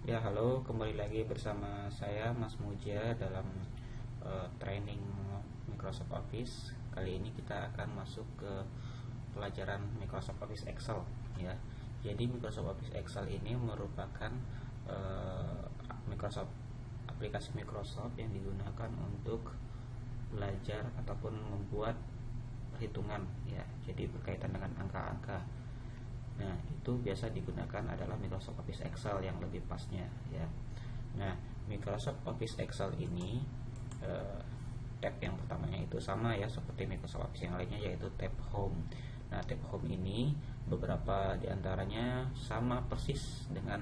Ya, halo, kembali lagi bersama saya Mas Muja dalam training Microsoft Office. Kali ini kita akan masuk ke pelajaran Microsoft Office Excel ya. Jadi Microsoft Office Excel ini merupakan aplikasi Microsoft yang digunakan untuk belajar ataupun membuat perhitungan ya. Jadi berkaitan dengan angka-angka. Nah, itu biasa digunakan adalah Microsoft Office Excel yang lebih pasnya ya. Nah, Microsoft Office Excel ini tab yang pertamanya itu sama ya seperti Microsoft Office yang lainnya, yaitu tab Home. Nah, tab Home ini beberapa diantaranya sama persis dengan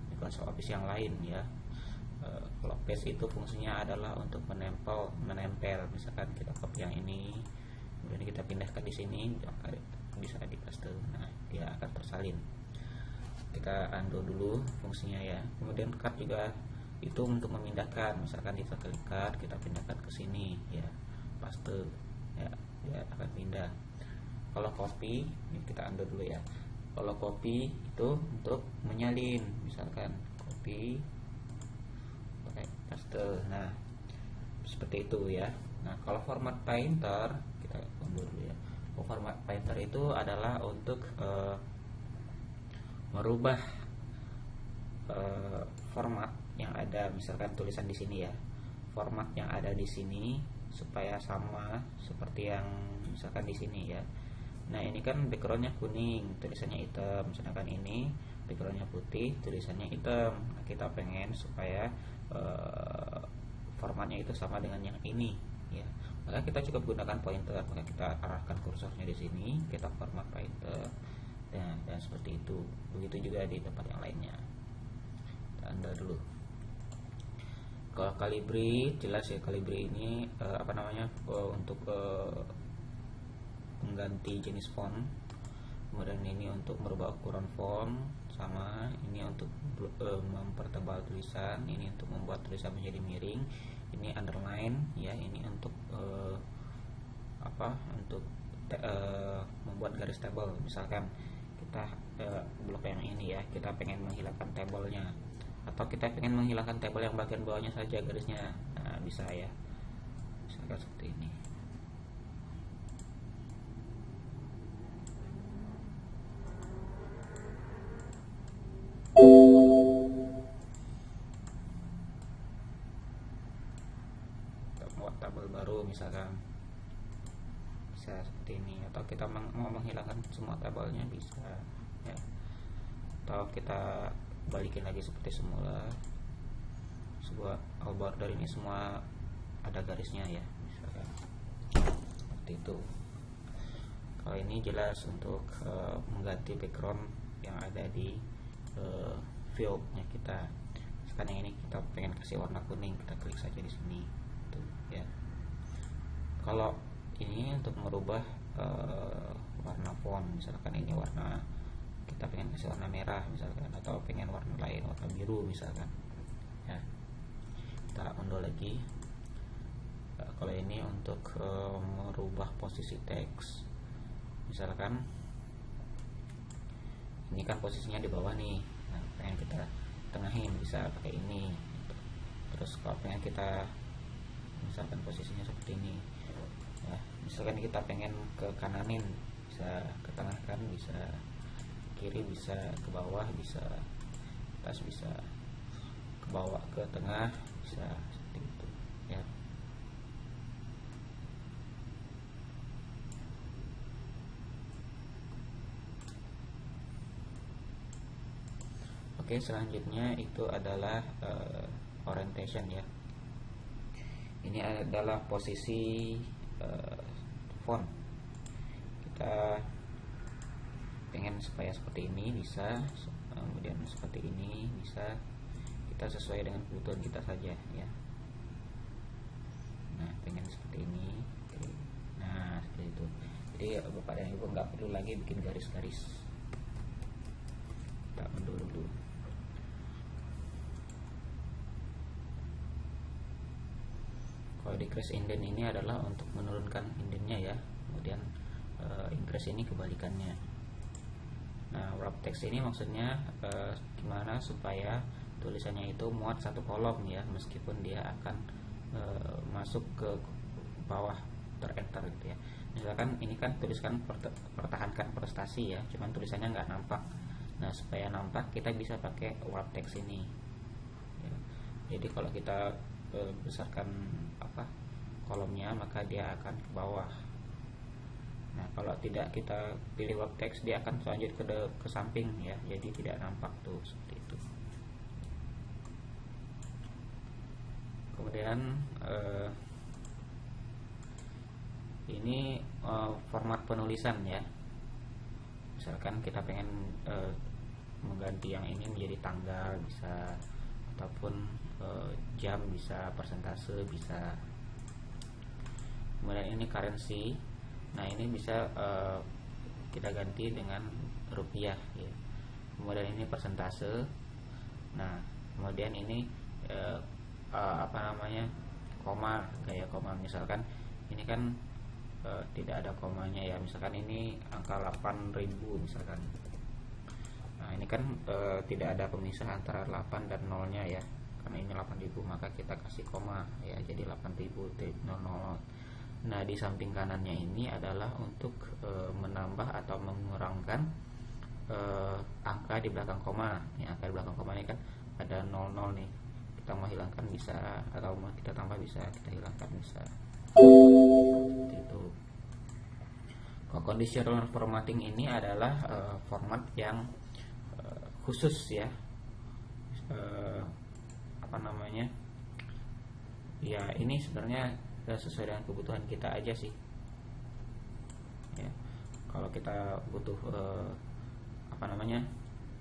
Microsoft Office yang lain ya. Kalau paste itu fungsinya adalah untuk menempel. Misalkan kita copy yang ini, kemudian kita pindahkan di sini, bisa di paste. Nah, dia akan tersalin. Kita undo dulu fungsinya ya. Kemudian cut juga itu untuk memindahkan. Misalkan kita klik cut, kita pindahkan ke sini ya, paste ya, dia akan pindah. Kalau copy, ini kita undo dulu ya. Kalau copy itu untuk menyalin, misalkan copy pakai paste. Nah, seperti itu ya. Nah, kalau format painter kita undo dulu ya. Format painter itu adalah untuk merubah format yang ada, misalkan tulisan di sini ya, format yang ada di sini supaya sama seperti yang misalkan di sini ya. Nah, ini kan backgroundnya kuning, tulisannya hitam, sedangkan ini backgroundnya putih, tulisannya hitam. Nah, kita pengen supaya formatnya itu sama dengan yang ini ya. Maka kita cukup gunakan pointer, maka kita arahkan kursornya di sini, kita format pointer dan seperti itu. Begitu juga di tempat yang lainnya. Kita undo dulu. Kalau Calibri, jelas ya, Calibri ini untuk mengganti jenis font. Kemudian ini untuk merubah ukuran font, sama ini untuk mempertebal tulisan, ini untuk membuat tulisan menjadi miring, ini underline ya, ini untuk membuat garis tabel. Misalkan kita blok yang ini ya, kita pengen menghilangkan tabelnya, atau kita pengen menghilangkan tabel yang bagian bawahnya saja garisnya. Nah, bisa ya, misalkan seperti ini. Membuat tabel baru misalkan bisa seperti ini, atau kita mau menghilangkan semua tabelnya bisa ya, atau kita balikin lagi seperti semula. Sebuah all border ini semua ada garisnya ya, misalkan seperti itu. Kalau ini jelas untuk mengganti background yang ada di fieldnya kita. Misalkan yang ini kita pengen kasih warna kuning, kita klik saja di sini tuh ya. Kalau ini untuk merubah warna font, misalkan ini warna, kita pengen kasih warna merah misalkan, atau pengen warna lain, warna biru misalkan ya. Kita undo lagi. Kalau ini untuk merubah posisi teks, misalkan ini kan posisinya di bawah nih, nah pengen kita tengahin, bisa pakai ini. Terus kalau pengen kita misalkan posisinya seperti ini ya, misalkan kita pengen ke kananin, bisa ke tengah kan, bisa kiri, bisa ke bawah, bisa atas, bisa ke bawah, ke tengah, bisa seperti itu ya. Oke, selanjutnya itu adalah orientation ya. Ini adalah posisi font. Kita pengen supaya seperti ini bisa, kemudian seperti ini bisa, kita sesuai dengan kebutuhan kita saja ya. Nah, pengen seperti ini, nah seperti itu. Jadi Bapak dan Ibu nggak perlu lagi bikin garis-garis. Kita undo dulu. Kalau decrease indent ini adalah untuk menurunkan indennya ya, kemudian increase ini kebalikannya. Nah, wrap text ini maksudnya gimana supaya tulisannya itu muat satu kolom ya, meskipun dia akan masuk ke bawah ter-enter gitu ya. Misalkan ini kan tuliskan pertahankan prestasi ya, cuman tulisannya nggak nampak. Nah, supaya nampak kita bisa pakai wrap text ini ya. Jadi kalau kita besarkan kolomnya, maka dia akan ke bawah. Nah, kalau tidak kita pilih wrap text, dia akan lanjut ke samping ya, jadi tidak nampak tuh, seperti itu. Kemudian ini format penulisan ya. Misalkan kita pengen mengganti yang ini menjadi tanggal bisa, ataupun jam bisa, persentase bisa. Kemudian ini currency. Nah, ini bisa kita ganti dengan rupiah ya. Kemudian ini persentase. Nah, kemudian ini koma, gaya koma. Misalkan ini kan tidak ada komanya ya, misalkan ini angka 8.000 misalkan. Nah, ini kan tidak ada pemisah antara 8 dan 0 nya ya, karena ini 8.000, maka kita kasih koma ya, jadi 8.000.00. Nah, di samping kanannya ini adalah untuk menambah atau mengurangkan angka di belakang koma. Ini angka di belakang koma ini kan ada 00 nih, kita mau hilangkan bisa, atau mau kita tambah bisa, kita hilangkan bisa. Seperti itu. Conditional formatting ini adalah format yang khusus ya, ya ini sebenarnya sesuai dengan kebutuhan kita aja sih ya. Kalau kita butuh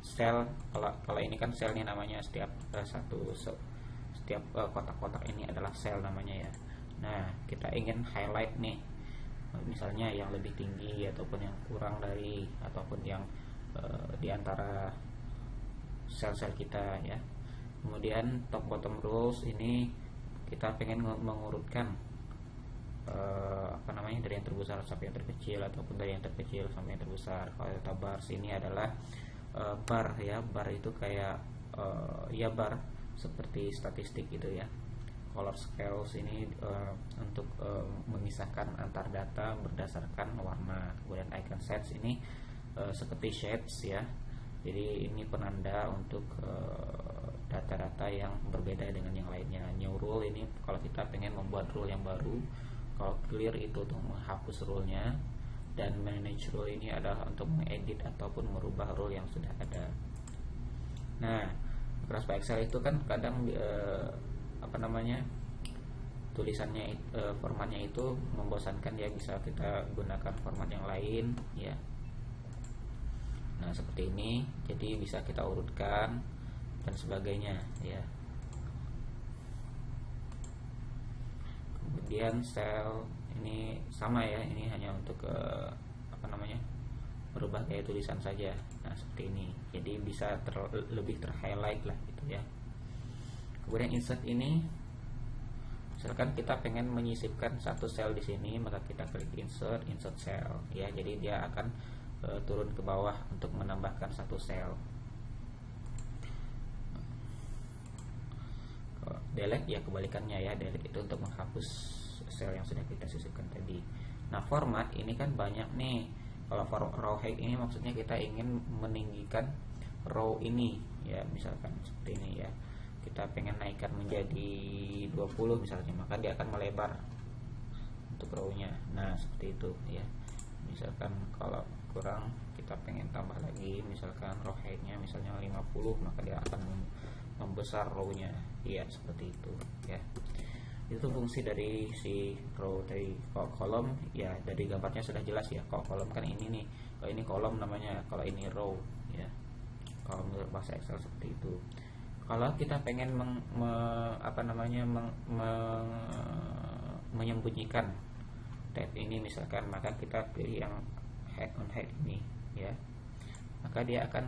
sel, kalau ini kan selnya namanya, setiap kotak-kotak ini adalah sel namanya ya. Nah, kita ingin highlight nih, misalnya yang lebih tinggi ataupun yang kurang dari, ataupun yang di antara sel-sel kita ya. Kemudian top bottom rules ini kita pengen mengurutkan dari yang terbesar sampai yang terkecil, ataupun dari yang terkecil sampai yang terbesar. Kalau data bars ini adalah bar ya, bar itu kayak bar seperti statistik gitu ya. Color scales ini untuk memisahkan antar data berdasarkan warna. Kemudian icon sets ini seperti shapes ya, jadi ini penanda untuk data-data yang berbeda dengan yang lainnya. New rule ini kalau kita pengen membuat rule yang baru. Kalau clear itu untuk menghapus rule-nya, dan manage rule ini adalah untuk mengedit ataupun merubah rule yang sudah ada. Nah, Microsoft Excel itu kan kadang tulisannya formatnya itu membosankan ya, bisa kita gunakan format yang lain ya. Nah, seperti ini, jadi bisa kita urutkan dan sebagainya ya. Kemudian sel ini sama ya, ini hanya untuk merubah gaya tulisan saja. Nah, seperti ini, jadi bisa lebih terhighlight lah gitu ya. Kemudian insert ini, misalkan kita pengen menyisipkan satu sel di sini, maka kita klik insert cell ya, jadi dia akan turun ke bawah untuk menambahkan satu sel. Delete ya kebalikannya ya, delete itu untuk menghapus sel yang sudah kita sisipkan tadi. Nah, format ini kan banyak nih. Kalau row height ini maksudnya kita ingin meninggikan row ini ya, misalkan seperti ini ya, kita pengen naikkan menjadi 20 misalnya, maka dia akan melebar untuk row-nya. Nah, seperti itu ya. Misalkan kalau kurang, kita pengen tambah lagi, misalkan row height-nya misalnya 50, maka dia akan membesar row-nya ya, seperti itu ya. Itu fungsi dari si row. Dari kolom ya, dari gambarnya sudah jelas ya. Kalau kolom kan ini nih, kalau ini kolom namanya, kalau ini row ya, kalau menurut bahasa Excel seperti itu. Kalau kita pengen menyembunyikan tab ini misalkan, maka kita pilih yang hide on hide ini ya, maka dia akan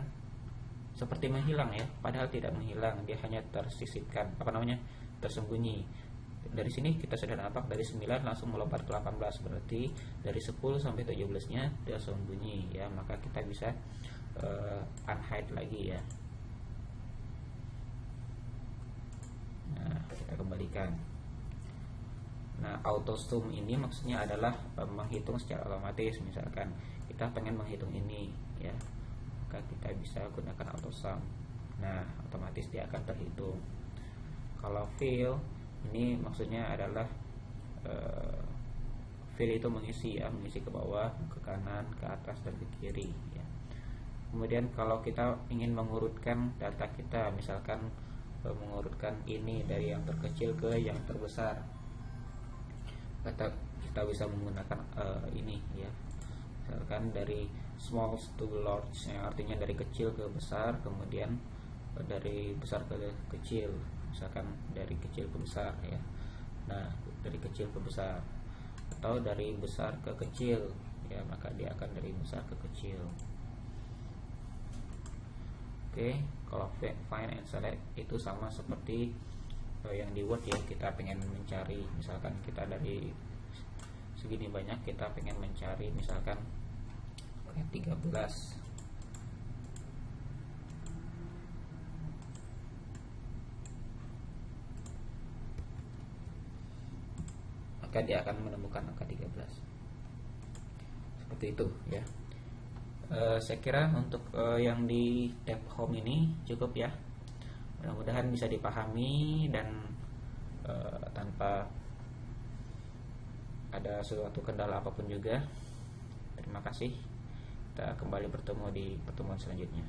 seperti menghilang ya, padahal tidak menghilang, dia hanya tersisipkan, tersembunyi. Dari sini kita sudah nampak, dari 9 langsung melompat ke 18, berarti dari 10 sampai 17 nya dia sembunyi ya, maka kita bisa unhide lagi ya. kita kembalikan. Nah, auto sum ini maksudnya adalah menghitung secara otomatis. Misalkan kita pengen menghitung ini ya, maka kita bisa gunakan auto sum. Nah, otomatis dia akan terhitung. Kalau fill ini maksudnya adalah fill itu mengisi ya, mengisi ke bawah, ke kanan, ke atas, dan ke kiri ya. Kemudian kalau kita ingin mengurutkan data kita, misalkan mengurutkan ini dari yang terkecil ke yang terbesar, kita bisa menggunakan ini ya, misalkan dari small to large, yang artinya dari kecil ke besar, kemudian dari besar ke kecil, misalkan dari kecil ke besar ya. Nah, dari kecil ke besar, atau dari besar ke kecil ya, maka dia akan dari besar ke kecil. Oke, kalau find and select itu sama seperti yang di Word ya. Kita pengen mencari, misalkan kita dari segini banyak, kita pengen mencari misalkan 13, maka dia akan menemukan angka 13 seperti itu ya. Saya kira untuk yang di tab home ini cukup ya. Mudah-mudahan bisa dipahami dan tanpa ada suatu kendala apapun juga. Terima kasih. Kita kembali bertemu di pertemuan selanjutnya.